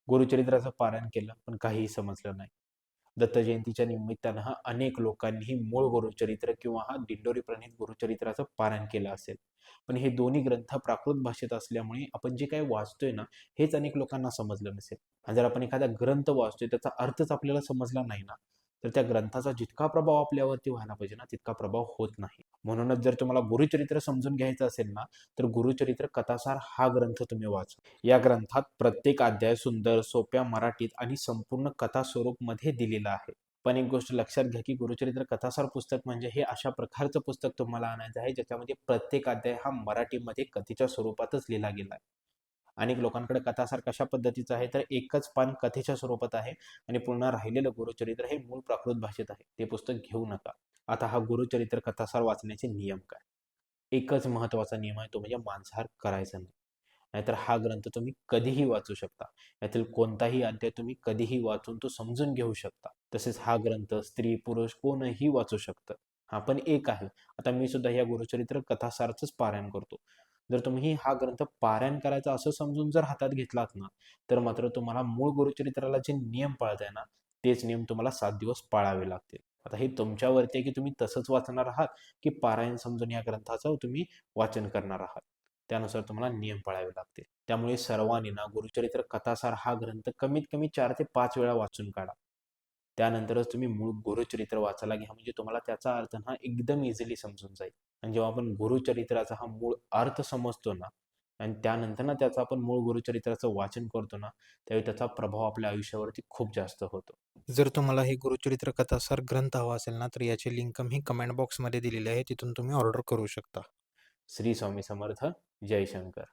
गुरुचरित्राचं पारायण केलं, पण काहीही समजलं नाही. दत्त जयंतीच्या निमित्तानं अनेक लोकांनी मूळ गुरुचरित्र किंवा दिंडोरी प्रणीत गुरुचरित्राचं पारायण केलं असेल. पण हे दोन्ही ग्रंथ प्राकृत भाषेत असल्यामुळे आपण जे काही वाचतोय ना, हेच अनेक लोकांना समजलं नसेल. आणि जर आपण एखादा ग्रंथ वाचतोय, त्याचा अर्थच आपल्याला समजला नाही ना, तर त्या ग्रंथाचा जितका प्रभाव आपल्यावरती व्हायला पाहिजे ना, तितका प्रभाव होत नाही. म्हणूनच जर तुम्हाला गुरुचरित्र समजून घ्यायचं असेल ना, तर गुरुचरित्र कथासार हा ग्रंथ तुम्ही वाचा. या ग्रंथात प्रत्येक अध्याय सुंदर, सोप्या मराठीत आणि संपूर्ण कथा स्वरूपमध्ये दिलेला आहे. पण एक गोष्ट लक्षात घ्या, की गुरुचरित्र कथासार पुस्तक म्हणजे हे अशा प्रकारचं पुस्तक तुम्हाला आणायचं आहे, ज्याच्यामध्ये प्रत्येक अध्याय हा मराठीमध्ये कथेच्या स्वरूपातच लिहिला गेला आहे. अनेक लोकांकडे कथासार कशा पद्धतीचा आहे, तर एकच पान कथेच्या स्वरूपात आहे आणि पूर्ण राहिलेलं गुरुचरित्र हे मूळ प्राकृत भाषेत आहे. ते पुस्तक घेऊ नका. आता हा गुरुचरित्र कथासार वाचण्याचे नियम काय? एकच महत्त्वाचा नियम आहे, तो म्हणजे मांसाहार करायचा नाही. नाहीतर हा ग्रंथ तुम्ही कधीही वाचू शकता. यातील कोणताही अध्याय तुम्ही कधीही वाचून तो समजून घेऊ शकता. तसेच हा ग्रंथ स्त्री, पुरुष कोणीही वाचू शकतं. हा पण एक आहे. आता मी सुद्धा या गुरुचरित्र कथासारचंच पारायण करतो. जर तुम्ही हा ग्रंथ पारायण करायचा असं समजून जर हातात घेतलात ना, तर मात्र तुम्हाला मूळ गुरुचरित्राला जे नियम पाळताय ना, तेच नियम तुम्हाला 7 दिवस पाळावे लागतील. आता हे तुमच्यावरती आहे, की तुम्ही तसंच वाचणार आहात, की पारायण समजून या ग्रंथाचं तुम्ही वाचन करणार आहात. त्यानुसार तुम्हाला नियम पाळावे लागतील. त्यामुळे सर्वांनी ना गुरुचरित्र कथासार हा ग्रंथ कमीत कमी 4 ते 5 वेळा वाचून काढा. त्यानंतरच तुम्ही मूळ गुरुचरित्र वाचायला घ्या, म्हणजे तुम्हाला त्याचा अर्थ ना एकदम इझिली समजून जाईल. आणि जेव्हा आपण गुरुचरित्राचा हा मूळ अर्थ समजतो ना आणि त्यानंतर ना त्याचं आपण मूळ गुरुचरित्राचं वाचन करतो ना, त्यावेळी त्याचा प्रभाव आपल्या आयुष्यावरती खूप जास्त होतो. जर तुम्हाला हे गुरुचरित्र कथासार ग्रंथ हवा असेल ना, तर याची लिंक मी कमेंट बॉक्समध्ये दिलेली आहे. तिथून तुम्ही ऑर्डर करू शकता. श्री स्वामी समर्थ. जय शंकर.